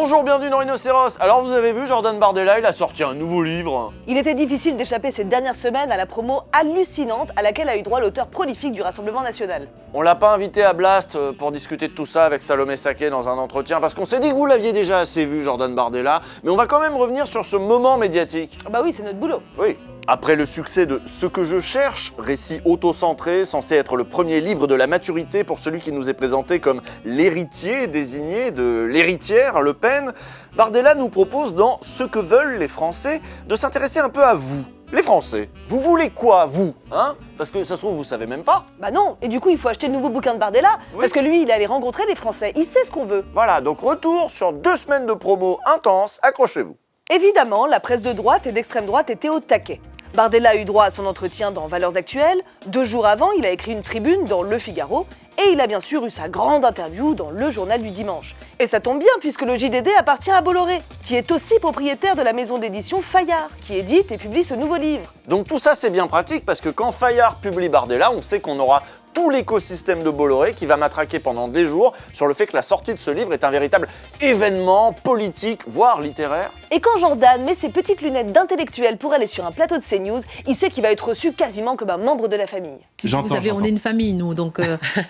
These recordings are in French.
Bonjour, bienvenue dans Rhinocéros. Alors vous avez vu, Jordan Bardella, il a sorti un nouveau livre. Il était difficile d'échapper ces dernières semaines à la promo hallucinante à laquelle a eu droit l'auteur prolifique du Rassemblement National. On l'a pas invité à Blast pour discuter de tout ça avec Salomé Saké dans un entretien, parce qu'on s'est dit que vous l'aviez déjà assez vu, Jordan Bardella, mais on va quand même revenir sur ce moment médiatique. Bah oui, c'est notre boulot. Oui. Après le succès de Ce que je cherche, récit auto-centré, censé être le premier livre de la maturité pour celui qui nous est présenté comme l'héritier désigné de l'héritière Le Pen, Bardella nous propose dans Ce que veulent les Français de s'intéresser un peu à vous, les Français. Vous voulez quoi, vous, hein? Parce que ça se trouve, vous savez même pas. Bah non, et du coup il faut acheter le nouveau bouquin de Bardella, parce que lui il est allé rencontrer les Français, il sait ce qu'on veut. Voilà, donc retour sur 2 semaines de promo intense, accrochez-vous. Évidemment, la presse de droite et d'extrême droite était au taquet. Bardella a eu droit à son entretien dans Valeurs Actuelles, 2 jours avant il a écrit une tribune dans Le Figaro, et il a bien sûr eu sa grande interview dans Le Journal du Dimanche. Et ça tombe bien puisque le JDD appartient à Bolloré, qui est aussi propriétaire de la maison d'édition Fayard, qui édite et publie ce nouveau livre. Donc tout ça c'est bien pratique parce que quand Fayard publie Bardella, on sait qu'on aura tout l'écosystème de Bolloré qui va matraquer pendant des jours sur le fait que la sortie de ce livre est un véritable événement politique, voire littéraire. Et quand Jordan met ses petites lunettes d'intellectuel pour aller sur un plateau de CNews, il sait qu'il va être reçu quasiment comme un membre de la famille. Vous savez, on est une famille, nous, donc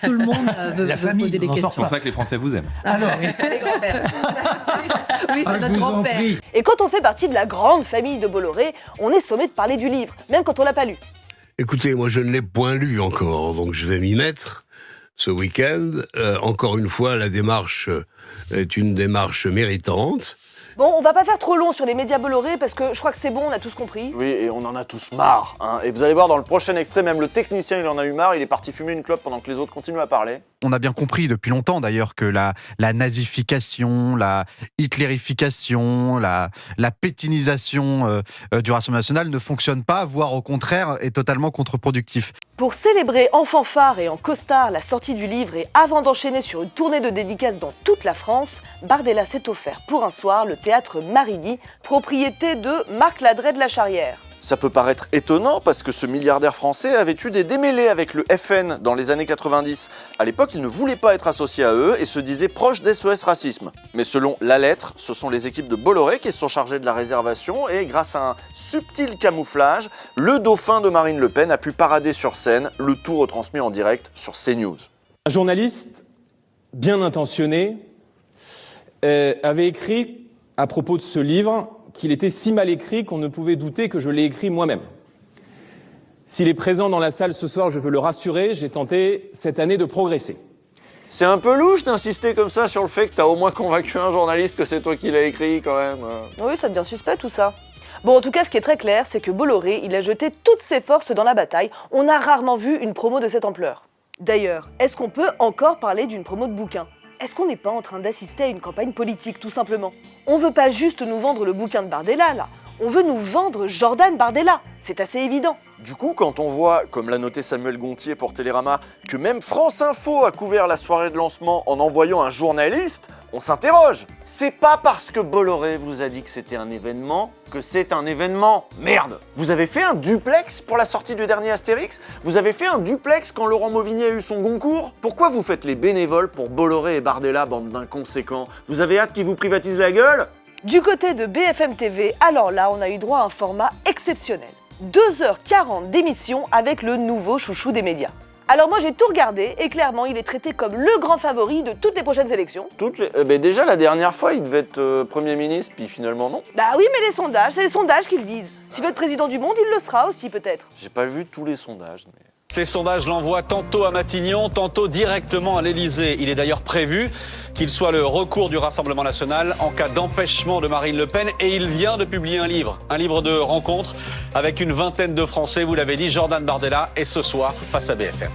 tout le monde veut poser des questions. C'est pour ça que les Français vous aiment. Alors, Les grands-pères. oui, c'est notre grand-père. Et quand on fait partie de la grande famille de Bolloré, on est sommé de parler du livre, même quand on l'a pas lu. Écoutez, moi je ne l'ai point lu encore, donc je vais m'y mettre ce week-end. Encore une fois, la démarche est une démarche méritante. Bon, on va pas faire trop long sur les médias Bolloré parce que je crois que c'est bon, on a tous compris. Oui, et on en a tous marre, hein. Et vous allez voir dans le prochain extrait, même le technicien il en a eu marre, il est parti fumer une clope pendant que les autres continuent à parler. On a bien compris depuis longtemps d'ailleurs que la nazification, la hitlérification, la pétinisation du Rassemblement national ne fonctionne pas, voire au contraire est totalement contre-productif. Pour célébrer en fanfare et en costard la sortie du livre et avant d'enchaîner sur une tournée de dédicaces dans toute la France, Bardella s'est offert pour un soir le théâtre Marigny, propriété de Marc Ladret de la Charrière. Ça peut paraître étonnant parce que ce milliardaire français avait eu des démêlés avec le FN dans les années 90. À l'époque, il ne voulait pas être associé à eux et se disait proche d'SOS Racisme. Mais selon La Lettre, ce sont les équipes de Bolloré qui se sont chargées de la réservation et grâce à un subtil camouflage, le dauphin de Marine Le Pen a pu parader sur scène, le tout retransmis en direct sur CNews. Un journaliste bien intentionné avait écrit à propos de ce livre qu'il était si mal écrit qu'on ne pouvait douter que je l'ai écrit moi-même. S'il est présent dans la salle ce soir, je veux le rassurer, j'ai tenté cette année de progresser. C'est un peu louche d'insister comme ça sur le fait que t'as au moins convaincu un journaliste que c'est toi qui l'as écrit quand même. Oui, ça devient suspect tout ça. Bon, en tout cas, ce qui est très clair, c'est que Bolloré, il a jeté toutes ses forces dans la bataille. On a rarement vu une promo de cette ampleur. D'ailleurs, est-ce qu'on peut encore parler d'une promo de bouquin ? Est-ce qu'on n'est pas en train d'assister à une campagne politique, tout simplement ? On veut pas juste nous vendre le bouquin de Bardella, là. On veut nous vendre Jordan Bardella. C'est assez évident. Du coup, quand on voit, comme l'a noté Samuel Gontier pour Télérama, que même France Info a couvert la soirée de lancement en envoyant un journaliste, on s'interroge. C'est pas parce que Bolloré vous a dit que c'était un événement que c'est un événement. Merde! Vous avez fait un duplex pour la sortie du dernier Astérix? Vous avez fait un duplex quand Laurent Mauvigny a eu son Goncourt? Pourquoi vous faites les bénévoles pour Bolloré et Bardella, bande d'inconséquents? Vous avez hâte qu'ils vous privatisent la gueule? Du côté de BFM TV, alors là, on a eu droit à un format exceptionnel. 2h40 d'émission avec le nouveau chouchou des médias. Alors moi j'ai tout regardé et clairement il est traité comme le grand favori de toutes les prochaines élections. Déjà la dernière fois il devait être Premier ministre puis finalement non. Bah oui mais les sondages, c'est les sondages qui le disent. S'il veut être président du monde, il le sera aussi peut-être. J'ai pas vu tous les sondages. Mais... Les sondages l'envoient tantôt à Matignon, tantôt directement à l'Élysée. Il est d'ailleurs prévu qu'il soit le recours du Rassemblement national en cas d'empêchement de Marine Le Pen. Et il vient de publier un livre de rencontres avec une vingtaine de Français, vous l'avez dit, Jordan Bardella, et ce soir, face à BFM.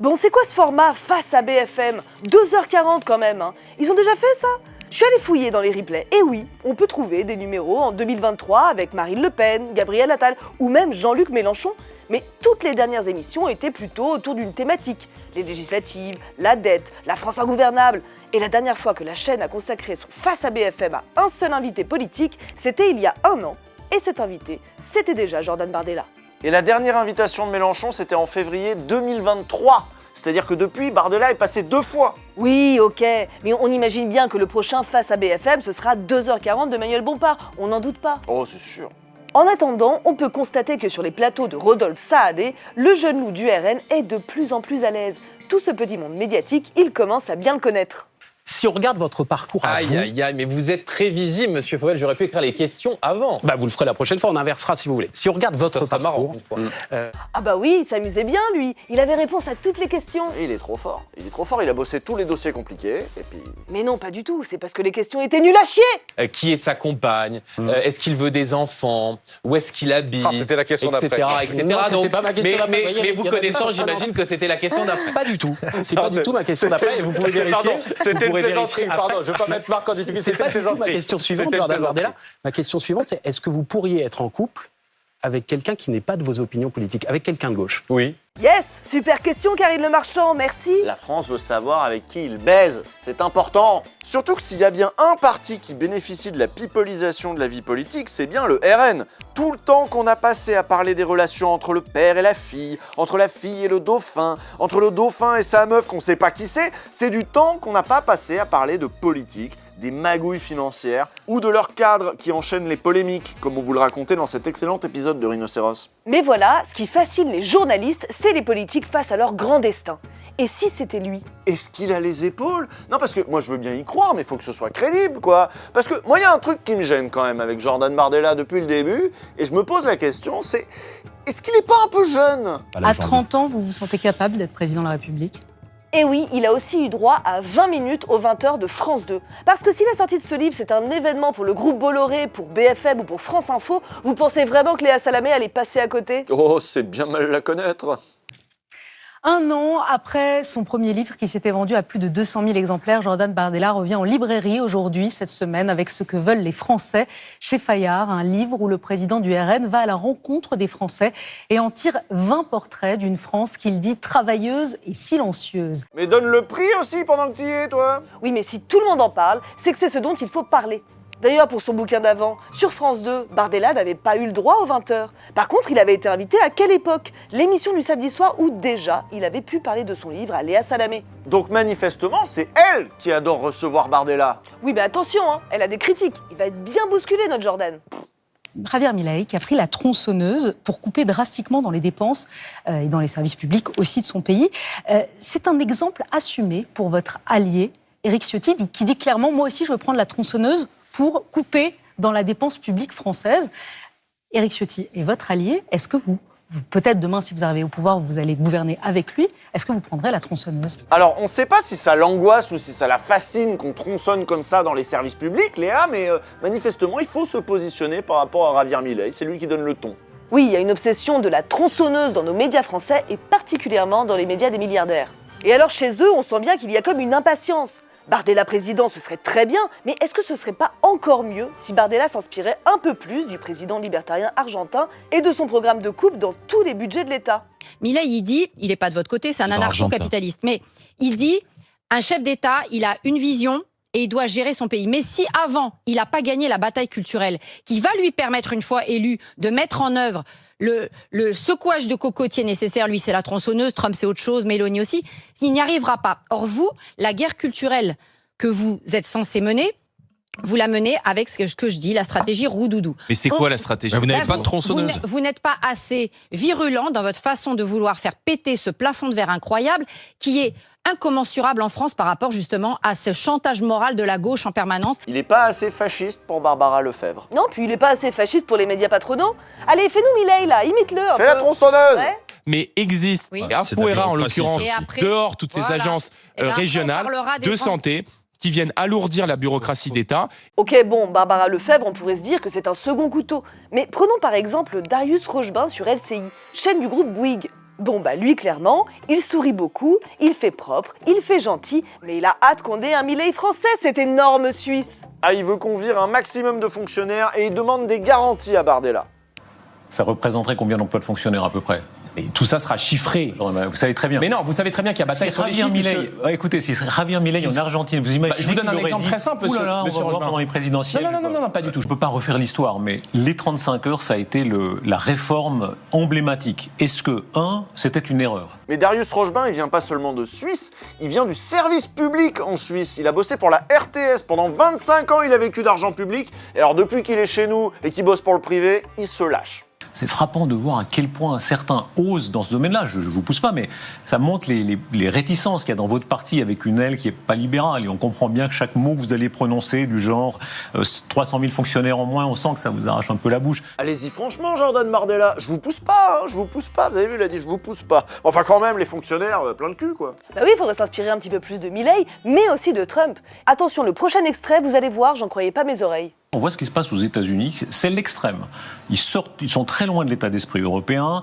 Bon, c'est quoi ce format face à BFM? 2h40 quand même, hein. Ils ont déjà fait ça? Je suis allée fouiller dans les replays, et oui, on peut trouver des numéros en 2023 avec Marine Le Pen, Gabriel Attal ou même Jean-Luc Mélenchon, mais toutes les dernières émissions étaient plutôt autour d'une thématique. Les législatives, la dette, la France ingouvernable. Et la dernière fois que la chaîne a consacré son face à BFM à un seul invité politique, c'était il y a 1 an. Et cet invité, c'était déjà Jordan Bardella. Et la dernière invitation de Mélenchon, c'était en février 2023. C'est-à-dire que depuis, Bardella est passé 2 fois. Oui, ok, mais on imagine bien que le prochain Face à BFM, ce sera 2h40 de Manuel Bompard, on n'en doute pas. Oh, c'est sûr. En attendant, on peut constater que sur les plateaux de Rodolphe Saadé, le jeune loup du RN est de plus en plus à l'aise. Tout ce petit monde médiatique, il commence à bien le connaître. Si on regarde votre parcours à vous... Aïe, mais vous êtes prévisible, monsieur Fauvel, j'aurais pu écrire les questions avant. Bah, vous le ferez la prochaine fois, on inversera si vous voulez. Si on regarde votre parcours... Ah bah oui, il s'amusait bien lui, il avait réponse à toutes les questions. Et il est trop fort. Il a bossé tous les dossiers compliqués, et puis... Mais non, pas du tout, c'est parce que les questions étaient nulles à chier. Qui est sa compagne Est-ce qu'il veut des enfants Où est-ce qu'il habite C'était la question d'après. Etc. Non, c'était pas ma question d'après. Mais vous connaissant, j'imagine que c'était la question d'après. Pas du tout. C'est pas du tout ma question d'après, et vous pouvez vérifier. C'était une plaisanterie, après. pardon, je ne veux pas mettre Marc en difficulté. C'est pas du tout ma question suivante, Jordan Bardella. Ma question suivante, c'est est-ce que vous pourriez être en couple avec quelqu'un qui n'est pas de vos opinions politiques, avec quelqu'un de gauche? Oui. Yes, super question Karine Le Marchand, merci. La France veut savoir avec qui il baise, c'est important. Surtout que s'il y a bien un parti qui bénéficie de la pipolisation de la vie politique, c'est bien le RN. Tout le temps qu'on a passé à parler des relations entre le père et la fille, entre la fille et le dauphin, entre le dauphin et sa meuf qu'on sait pas qui c'est du temps qu'on n'a pas passé à parler de politique, des magouilles financières ou de leurs cadres qui enchaînent les polémiques, comme on vous le racontait dans cet excellent épisode de Rhinocéros. Mais voilà, ce qui fascine les journalistes, c'est les politiques face à leur grand destin. Et si c'était lui? Est-ce qu'il a les épaules? Non, parce que moi je veux bien y croire, mais il faut que ce soit crédible, quoi. Parce que moi, il y a un truc qui me gêne quand même avec Jordan Bardella depuis le début, et je me pose la question, c'est est-ce qu'il est pas un peu jeune? À 30 ans, vous vous sentez capable d'être président de la République? Et oui, il a aussi eu droit à 20 minutes aux 20h de France 2. Parce que si la sortie de ce livre, c'est un événement pour le groupe Bolloré, pour BFM ou pour France Info, vous pensez vraiment que Léa Salamé allait passer à côté? Oh, c'est bien mal la connaître. 1 an après son premier livre qui s'était vendu à plus de 200 000 exemplaires, Jordan Bardella revient en librairie aujourd'hui, cette semaine, avec Ce que veulent les Français, chez Fayard, un livre où le président du RN va à la rencontre des Français et en tire 20 portraits d'une France qu'il dit travailleuse et silencieuse. Mais donne le prix aussi pendant que tu y es, toi. Oui, mais si tout le monde en parle, c'est que c'est ce dont il faut parler. D'ailleurs, pour son bouquin d'avant, sur France 2, Bardella n'avait pas eu le droit aux 20h. Par contre, il avait été invité à quelle époque? L'émission du samedi soir où déjà il avait pu parler de son livre à Léa Salamé. Donc manifestement, c'est elle qui adore recevoir Bardella. Oui, mais attention, hein, elle a des critiques. Il va être bien bousculé, notre Jordan. Javier Milei qui a pris la tronçonneuse pour couper drastiquement dans les dépenses et dans les services publics aussi de son pays. C'est un exemple assumé pour votre allié, Éric Ciotti, qui dit clairement « Moi aussi, je veux prendre la tronçonneuse pour couper dans la dépense publique française ». Éric Ciotti est votre allié. Est-ce que vous peut-être demain, si vous arrivez au pouvoir, vous allez gouverner avec lui, est-ce que vous prendrez la tronçonneuse? Alors, on ne sait pas si ça l'angoisse ou si ça la fascine qu'on tronçonne comme ça dans les services publics, Léa, mais manifestement, il faut se positionner par rapport à Javier Milei. C'est lui qui donne le ton. Oui, il y a une obsession de la tronçonneuse dans nos médias français et particulièrement dans les médias des milliardaires. Et alors, chez eux, on sent bien qu'il y a comme une impatience. Bardella président, ce serait très bien, mais est-ce que ce serait pas encore mieux si Bardella s'inspirait un peu plus du président libertarien argentin et de son programme de coupe dans tous les budgets de l'État? Milei, il dit, il n'est pas de votre côté, c'est un anarcho-capitaliste, mais il dit, un chef d'État, il a une vision et il doit gérer son pays. Mais si avant, il n'a pas gagné la bataille culturelle, qui va lui permettre, une fois élu, de mettre en œuvre le secouage de cocotier nécessaire, lui c'est la tronçonneuse, Trump c'est autre chose, Meloni aussi, il n'y arrivera pas. Or vous, la guerre culturelle que vous êtes censé mener, vous la menez avec ce que je dis, la stratégie roue-doudou. Mais c'est quoi la stratégie? Vous n'avez pas de tronçonneuse. Vous n'êtes pas assez virulent dans votre façon de vouloir faire péter ce plafond de verre incroyable qui est incommensurable en France par rapport justement à ce chantage moral de la gauche en permanence. Il n'est pas assez fasciste pour Barbara Lefebvre. Non, puis il n'est pas assez fasciste pour les médias patronaux. Allez, fais-nous Milei là, imite-le un peu. Fais la tronçonneuse. Ouais. Mais existe, Apoera en l'occurrence, dehors toutes ces agences régionales de santé, qui viennent alourdir la bureaucratie d'État. Ok, bon, Barbara Lefebvre, on pourrait se dire que c'est un second couteau. Mais prenons par exemple Darius Rochebin sur LCI, chaîne du groupe Bouygues. Bon, bah lui, clairement, il sourit beaucoup, il fait propre, il fait gentil, mais il a hâte qu'on ait un Milei français, cet énorme Suisse. Ah, il veut qu'on vire un maximum de fonctionnaires et il demande des garanties à Bardella. Ça représenterait combien d'emplois de fonctionnaires à peu près? Mais tout ça sera chiffré. Vous savez très bien. Mais non, vous savez très bien qu'il y a bataille sur les chiffres. Écoutez, si Javier Milei en Argentine, vous imaginez. Je vous donne un exemple très simple, monsieur Rochebin. Pendant les présidentielles. Non, pas du tout. Je ne peux pas refaire l'histoire, mais les 35 heures, ça a été la réforme emblématique. Est-ce que, c'était une erreur? Mais Darius Rochebin, il vient pas seulement de Suisse, il vient du service public en Suisse. Il a bossé pour la RTS pendant 25 ans, il a vécu d'argent public. Et alors depuis qu'il est chez nous et qu'il bosse pour le privé, il se lâche. C'est frappant de voir à quel point certains osent dans ce domaine-là. Je ne vous pousse pas, mais ça montre les réticences qu'il y a dans votre parti avec une aile qui n'est pas libérale. Et on comprend bien que chaque mot que vous allez prononcer, du genre 300 000 fonctionnaires en moins, on sent que ça vous arrache un peu la bouche. Allez-y franchement, Jordan Bardella, je vous pousse pas, je vous pousse pas. Vous avez vu, il a dit je vous pousse pas. Enfin quand même, les fonctionnaires, plein de cul quoi. Bah oui, il faudrait s'inspirer un petit peu plus de Milei, mais aussi de Trump. Attention, le prochain extrait, vous allez voir, j'en croyais pas mes oreilles. On voit ce qui se passe aux États-Unis, c'est l'extrême. Ils sont très loin de l'état d'esprit européen.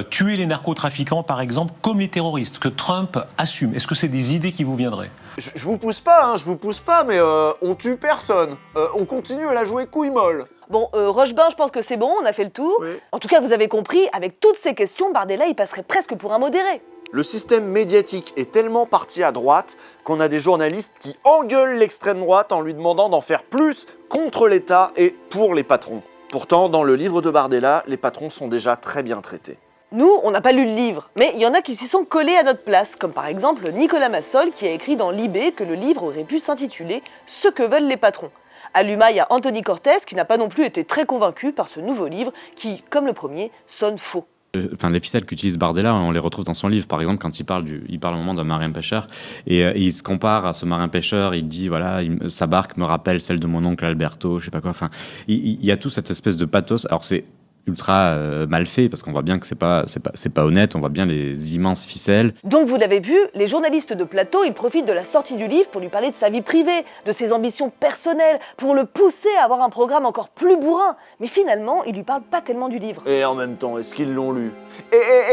Tuer les narcotrafiquants, par exemple, comme les terroristes, que Trump assume. Est-ce que c'est des idées qui vous viendraient? Je vous pousse pas, mais on tue personne. On continue à la jouer couille molle. Bon, Rochebin, je pense que c'est bon, on a fait le tour. Oui. En tout cas, vous avez compris, avec toutes ces questions, Bardella, il passerait presque pour un modéré. Le système médiatique est tellement parti à droite qu'on a des journalistes qui engueulent l'extrême droite en lui demandant d'en faire plus contre l'État et pour les patrons. Pourtant, dans le livre de Bardella, les patrons sont déjà très bien traités. Nous, on n'a pas lu le livre, mais il y en a qui s'y sont collés à notre place, comme par exemple Nicolas Massol qui a écrit dans Libé que le livre aurait pu s'intituler « Ce que veulent les patrons ». À l'UMA, il y a Anthony Cortez qui n'a pas non plus été très convaincu par ce nouveau livre qui, comme le premier, sonne faux. Enfin, les ficelles qu'utilise Bardella, on les retrouve dans son livre. Par exemple, quand il parle un moment d'un marin-pêcheur et il se compare à ce marin-pêcheur. Il dit voilà, sa barque me rappelle celle de mon oncle Alberto, je sais pas quoi. Enfin, il y a tout cette espèce de pathos. Alors c'est ultra mal fait parce qu'on voit bien que c'est pas honnête. On voit bien les immenses ficelles. Donc vous l'avez vu, les journalistes de plateau, ils profitent de la sortie du livre pour lui parler de sa vie privée, de ses ambitions personnelles, pour le pousser à avoir un programme encore plus bourrin. Mais finalement, ils lui parlent pas tellement du livre. Et en même temps, est-ce qu'ils l'ont lu?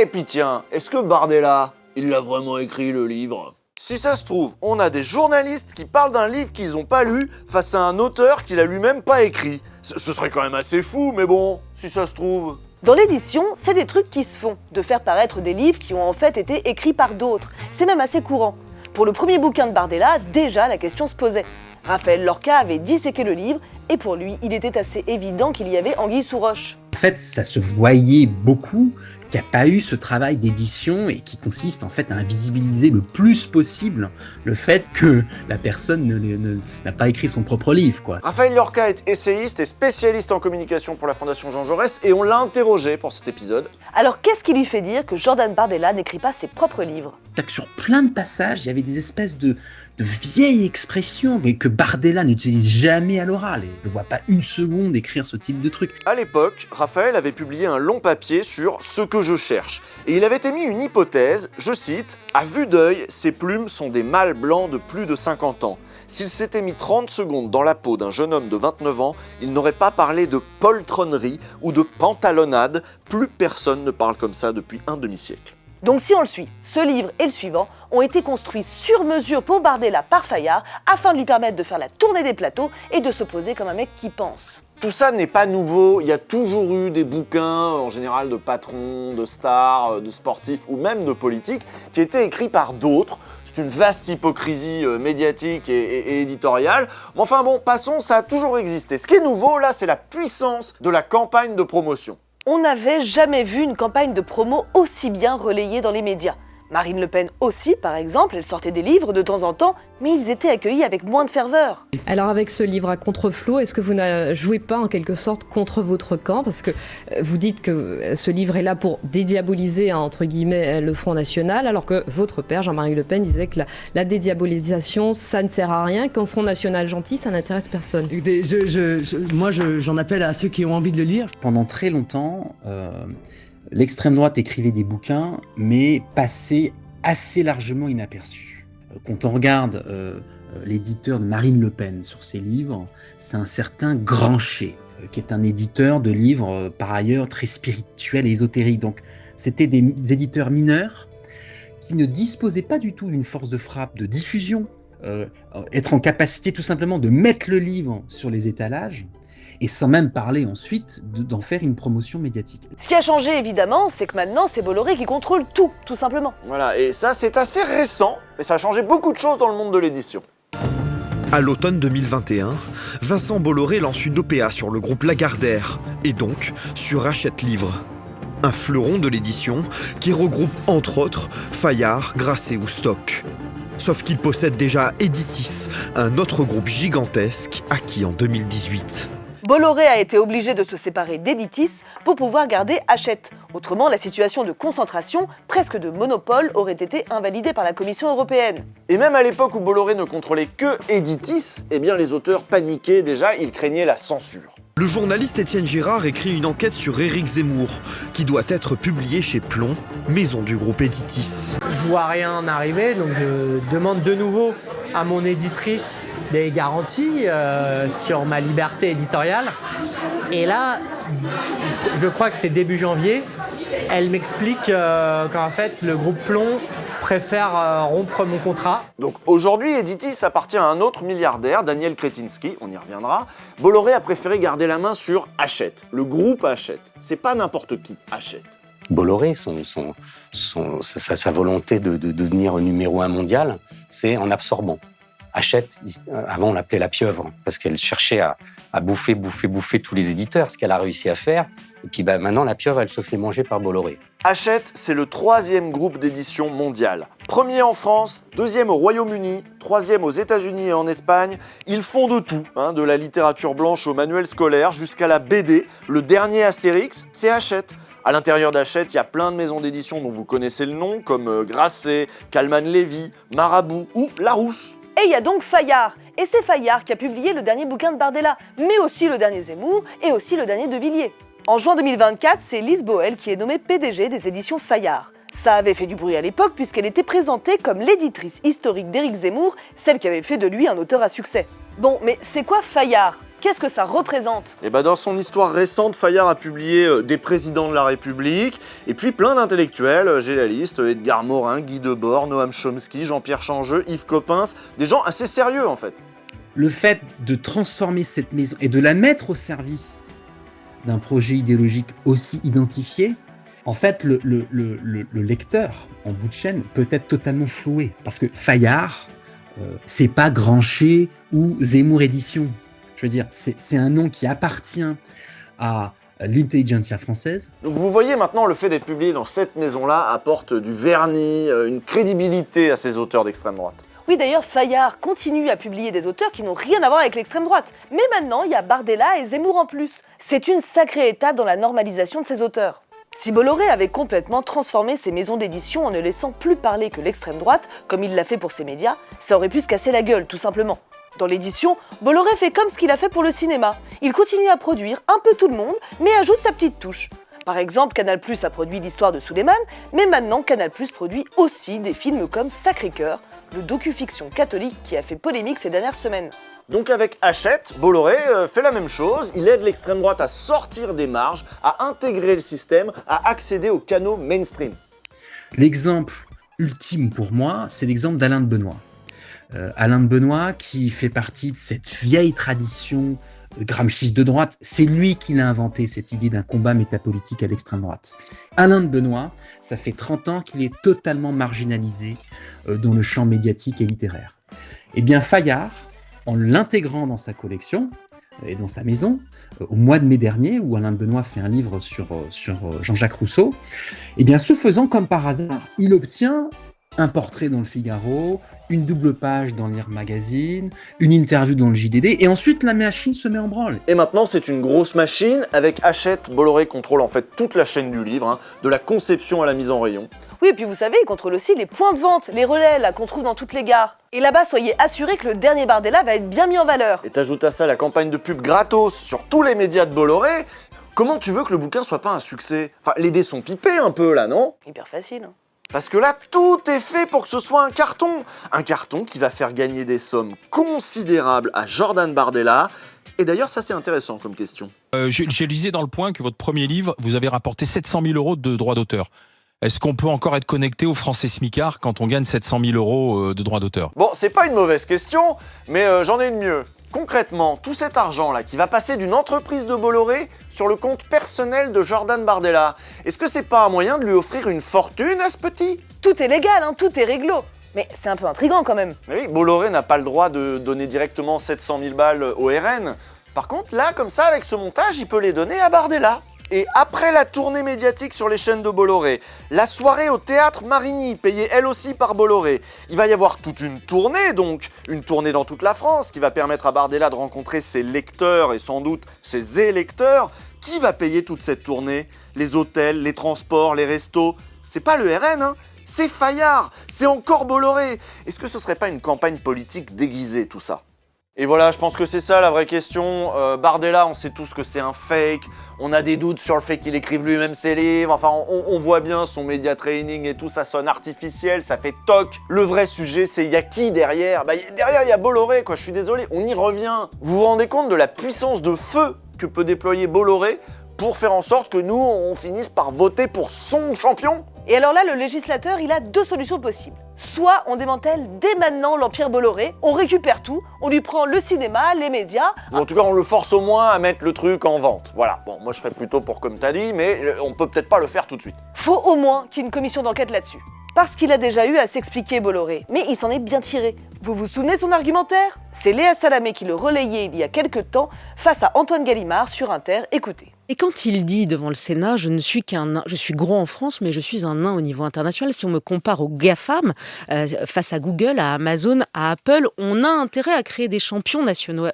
Et puis tiens, est-ce que Bardella, il l'a vraiment écrit le livre? Si ça se trouve, on a des journalistes qui parlent d'un livre qu'ils n'ont pas lu face à un auteur qu'il a lui-même pas écrit. Ce serait quand même assez fou, mais bon, si ça se trouve... Dans l'édition, c'est des trucs qui se font, de faire paraître des livres qui ont en fait été écrits par d'autres. C'est même assez courant. Pour le premier bouquin de Bardella, déjà la question se posait. Raphaël Lorca avait disséqué le livre, et pour lui, il était assez évident qu'il y avait anguille sous roche. En fait, ça se voyait beaucoup qu'il n'y a pas eu ce travail d'édition et qui consiste en fait à invisibiliser le plus possible le fait que la personne n'a pas écrit son propre livre, quoi. Raphaël Lorca est essayiste et spécialiste en communication pour la Fondation Jean Jaurès et on l'a interrogé pour cet épisode. Alors qu'est-ce qui lui fait dire que Jordan Bardella n'écrit pas ses propres livres? Sur plein de passages, il y avait des espèces de vieilles expressions, mais que Bardella n'utilise jamais à l'oral. Et je ne vois pas une seconde écrire ce type de truc. À l'époque, Raphaël avait publié un long papier sur ce que je cherche. Et il avait émis une hypothèse, je cite, « À vue d'œil, ces plumes sont des mâles blancs de plus de 50 ans. S'il s'était mis 30 secondes dans la peau d'un jeune homme de 29 ans, il n'aurait pas parlé de poltronnerie ou de pantalonnade. Plus personne ne parle comme ça depuis un demi-siècle. » Donc si on le suit, ce livre et le suivant ont été construits sur mesure pour Bardella par Fayard afin de lui permettre de faire la tournée des plateaux et de se poser comme un mec qui pense. Tout ça n'est pas nouveau, il y a toujours eu des bouquins, en général de patrons, de stars, de sportifs ou même de politiques, qui étaient écrits par d'autres. C'est une vaste hypocrisie médiatique et éditoriale. Mais enfin bon, passons, ça a toujours existé. Ce qui est nouveau là, c'est la puissance de la campagne de promotion. On n'avait jamais vu une campagne de promo aussi bien relayée dans les médias. Marine Le Pen aussi, par exemple, elle sortait des livres de temps en temps, mais ils étaient accueillis avec moins de ferveur. Alors avec ce livre à contre-flot, est-ce que vous ne jouez pas en quelque sorte contre votre camp? Parce que vous dites que ce livre est là pour dédiaboliser, entre guillemets, le Front National, alors que votre père, Jean-Marie Le Pen, disait que la dédiabolisation, ça ne sert à rien, qu'un Front National gentil, ça n'intéresse personne. Moi, j'en appelle à ceux qui ont envie de le lire. Pendant très longtemps... l'extrême droite écrivait des bouquins, mais passait assez largement inaperçus. Quand on regarde l'éditeur de Marine Le Pen sur ses livres, c'est un certain Grancher, qui est un éditeur de livres par ailleurs très spirituels et ésotériques. Donc c'était des éditeurs mineurs qui ne disposaient pas du tout d'une force de frappe de diffusion, être en capacité tout simplement de mettre le livre sur les étalages. et sans même parler ensuite d'en faire une promotion médiatique. Ce qui a changé évidemment, c'est que maintenant c'est Bolloré qui contrôle tout simplement. Voilà, et ça c'est assez récent, mais ça a changé beaucoup de choses dans le monde de l'édition. À l'automne 2021, Vincent Bolloré lance une OPA sur le groupe Lagardère, et donc sur Hachette Livres. Un fleuron de l'édition qui regroupe entre autres Fayard, Grasset ou Stock. Sauf qu'il possède déjà Editis, un autre groupe gigantesque acquis en 2018. Bolloré a été obligé de se séparer d'Editis pour pouvoir garder Hachette. Autrement, la situation de concentration, presque de monopole, aurait été invalidée par la Commission européenne. Et même à l'époque où Bolloré ne contrôlait que Editis, eh bien les auteurs paniquaient déjà, ils craignaient la censure. Le journaliste Étienne Girard écrit une enquête sur Éric Zemmour, qui doit être publiée chez Plon, maison du groupe Editis. Je vois rien arriver, donc je demande de nouveau à mon éditrice des garanties sur ma liberté éditoriale. Et là, je crois que c'est début janvier, elle m'explique qu'en fait le groupe Plon préfère rompre mon contrat. Donc aujourd'hui, Editis appartient à un autre milliardaire, Daniel Kretinsky, on y reviendra. Bolloré a préféré garder la main sur Hachette, le groupe Hachette. C'est pas n'importe qui, Hachette. Bolloré, sa volonté de devenir numéro 1 mondial, c'est en absorbant. Hachette, avant on l'appelait la pieuvre, parce qu'elle cherchait à bouffer tous les éditeurs, ce qu'elle a réussi à faire. Et puis maintenant, la pieuvre, elle se fait manger par Bolloré. Hachette, c'est le 3e groupe d'édition mondial. 1er en France, 2e au Royaume-Uni, 3e aux États-Unis et en Espagne. Ils font de tout, de la littérature blanche au manuel scolaire jusqu'à la BD. Le dernier Astérix, c'est Hachette. À l'intérieur d'Hachette, il y a plein de maisons d'édition dont vous connaissez le nom, comme Grasset, Kallman-Lévy, Marabout ou Larousse. Et il y a donc Fayard. Et c'est Fayard qui a publié le dernier bouquin de Bardella, mais aussi le dernier Zemmour et aussi le dernier de Villiers. En juin 2024, c'est Lise Boel qui est nommée PDG des éditions Fayard. Ça avait fait du bruit à l'époque puisqu'elle était présentée comme l'éditrice historique d'Éric Zemmour, celle qui avait fait de lui un auteur à succès. Bon, mais c'est quoi Fayard ? Qu'est-ce que ça représente ? Et dans son histoire récente, Fayard a publié des présidents de la République, et puis plein d'intellectuels, j'ai la liste, Edgar Morin, Guy Debord, Noam Chomsky, Jean-Pierre Changeux, Yves Coppens, des gens assez sérieux en fait. Le fait de transformer cette maison et de la mettre au service d'un projet idéologique aussi identifié, en fait, le lecteur, en bout de chaîne, peut être totalement floué. Parce que Fayard, c'est pas Grancher ou Zemmour Édition. Je veux dire, c'est un nom qui appartient à l'intelligentsia française. Donc vous voyez maintenant, le fait d'être publié dans cette maison-là apporte du vernis, une crédibilité à ces auteurs d'extrême droite. Oui, d'ailleurs, Fayard continue à publier des auteurs qui n'ont rien à voir avec l'extrême droite. Mais maintenant, il y a Bardella et Zemmour en plus. C'est une sacrée étape dans la normalisation de ces auteurs. Si Bolloré avait complètement transformé ses maisons d'édition en ne laissant plus parler que l'extrême droite, comme il l'a fait pour ses médias, ça aurait pu se casser la gueule, tout simplement. Dans l'édition, Bolloré fait comme ce qu'il a fait pour le cinéma. Il continue à produire un peu tout le monde, mais ajoute sa petite touche. Par exemple, Canal+ a produit l'histoire de Souleymane, mais maintenant Canal+ produit aussi des films comme Sacré-Cœur, le docu-fiction catholique qui a fait polémique ces dernières semaines. Donc avec Hachette, Bolloré fait la même chose, il aide l'extrême droite à sortir des marges, à intégrer le système, à accéder aux canaux mainstream. L'exemple ultime pour moi, c'est l'exemple d'Alain de Benoît. Alain de Benoît qui fait partie de cette vieille tradition gramsciiste de droite, c'est lui qui l'a inventé, cette idée d'un combat métapolitique à l'extrême droite. Alain de Benoît, ça fait 30 ans qu'il est totalement marginalisé dans le champ médiatique et littéraire. Eh bien Fayard, en l'intégrant dans sa collection et dans sa maison, au mois de mai dernier, où Alain de Benoît fait un livre sur Jean-Jacques Rousseau, eh bien ce faisant, comme par hasard, il obtient un portrait dans le Figaro, une double page dans Lire Magazine, une interview dans le JDD, et ensuite la machine se met en branle. Et maintenant c'est une grosse machine, avec Hachette, Bolloré contrôle en fait toute la chaîne du livre, de la conception à la mise en rayon. Oui, et puis vous savez, il contrôle aussi les points de vente, les relais là qu'on trouve dans toutes les gares. Et là-bas, soyez assurés que le dernier Bardella va être bien mis en valeur. Et t'ajoutes à ça la campagne de pub gratos sur tous les médias de Bolloré. Comment tu veux que le bouquin soit pas un succès ? Enfin, les dés sont pipés un peu là, non ? Hyper facile. Parce que là, tout est fait pour que ce soit un carton. Un carton qui va faire gagner des sommes considérables à Jordan Bardella. Et d'ailleurs, ça c'est intéressant comme question. Je lisais dans Le Point que votre premier livre, vous avez rapporté 700 000 € de droits d'auteur. Est-ce qu'on peut encore être connecté au Français Smicard quand on gagne 700 000 € de droits d'auteur ? Bon, c'est pas une mauvaise question, mais j'en ai une mieux. Concrètement, tout cet argent-là qui va passer d'une entreprise de Bolloré sur le compte personnel de Jordan Bardella, est-ce que c'est pas un moyen de lui offrir une fortune à ce petit? Tout est légal, hein, tout est réglo. Mais c'est un peu intriguant quand même. Oui, Bolloré n'a pas le droit de donner directement 700 000 balles au RN. Par contre, là, comme ça, avec ce montage, il peut les donner à Bardella. Et après la tournée médiatique sur les chaînes de Bolloré, la soirée au théâtre Marigny, payée elle aussi par Bolloré, il va y avoir toute une tournée, donc une tournée dans toute la France, qui va permettre à Bardella de rencontrer ses lecteurs et sans doute ses électeurs. Qui va payer toute cette tournée? Les hôtels, les transports, les restos? C'est pas le RN, hein? C'est Fayard, c'est encore Bolloré. Est-ce que ce serait pas une campagne politique déguisée, tout ça? Et voilà, je pense que c'est ça la vraie question. Bardella, on sait tous que c'est un fake. On a des doutes sur le fait qu'il écrive lui-même ses livres. Enfin, on voit bien son média training et tout, ça sonne artificiel, ça fait toc. Le vrai sujet, c'est y a qui derrière? Derrière, il y a Bolloré, quoi. Je suis désolé, on y revient. Vous vous rendez compte de la puissance de feu que peut déployer Bolloré pour faire en sorte que nous, on finisse par voter pour son champion? Et alors là, le législateur, il a deux solutions possibles. Soit on démantèle dès maintenant l'empire Bolloré, on récupère tout, on lui prend le cinéma, les médias... Ou en tout cas, on le force au moins à mettre le truc en vente. Voilà. Bon, moi je serais plutôt pour comme t'as dit, mais on peut peut-être pas le faire tout de suite. Faut au moins qu'il y ait une commission d'enquête là-dessus. Parce qu'il a déjà eu à s'expliquer Bolloré, mais il s'en est bien tiré. Vous vous souvenez de son argumentaire? C'est Léa Salamé qui le relayait il y a quelques temps face à Antoine Gallimard sur Inter. Écoutez. Et quand il dit devant le Sénat, je ne suis qu'un nain, je suis gros en France, mais je suis un nain au niveau international. Si on me compare aux GAFAM, face à Google, à Amazon, à Apple, on a intérêt à créer des champions nationaux,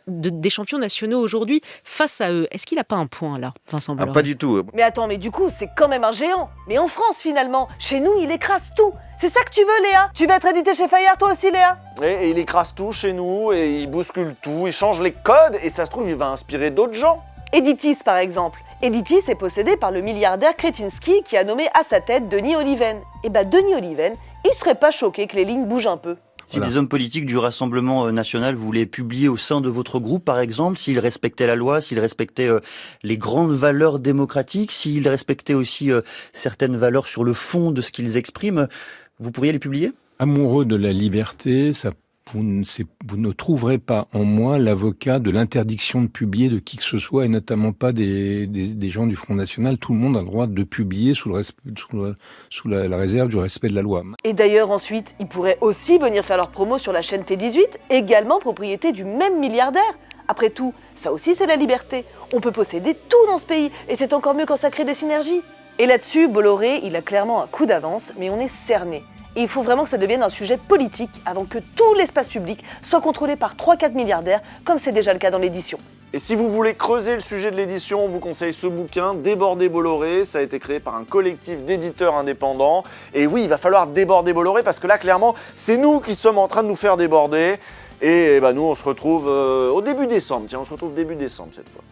aujourd'hui face à eux. Est-ce qu'il n'a pas un point là, Vincent Bolloré? Pas du tout. Mais attends, mais du coup, c'est quand même un géant. Mais en France finalement, chez nous, il écrase tout. C'est ça que tu veux, Léa? Tu vas être édité chez Fayard toi aussi, Léa? Et il écrase tout chez nous, et il bouscule tout, il change les codes, et ça se trouve, il va inspirer d'autres gens. Editis par exemple. Editis est possédé par le milliardaire Kretinsky qui a nommé à sa tête Denis Oliven. Et Denis Oliven, il serait pas choqué que les lignes bougent un peu. Si des hommes politiques du Rassemblement national voulaient publier au sein de votre groupe, par exemple, s'ils respectaient la loi, s'ils respectaient les grandes valeurs démocratiques, s'ils respectaient aussi certaines valeurs sur le fond de ce qu'ils expriment, vous pourriez les publier? Amoureux de la liberté, vous ne trouverez pas en moi l'avocat de l'interdiction de publier de qui que ce soit, et notamment pas des gens du Front National. Tout le monde a le droit de publier sous la réserve du respect de la loi. Et d'ailleurs ensuite, ils pourraient aussi venir faire leur promo sur la chaîne T18, également propriété du même milliardaire. Après tout, ça aussi c'est la liberté. On peut posséder tout dans ce pays, et c'est encore mieux quand ça crée des synergies. Et là-dessus, Bolloré, il a clairement un coup d'avance, mais on est cerné. Et il faut vraiment que ça devienne un sujet politique avant que tout l'espace public soit contrôlé par 3-4 milliardaires, comme c'est déjà le cas dans l'édition. Et si vous voulez creuser le sujet de l'édition, on vous conseille ce bouquin, Déborder Bolloré. Ça a été créé par un collectif d'éditeurs indépendants. Et oui, il va falloir déborder Bolloré parce que là, clairement, c'est nous qui sommes en train de nous faire déborder. Et nous, on se retrouve au début décembre. Tiens, on se retrouve début décembre cette fois.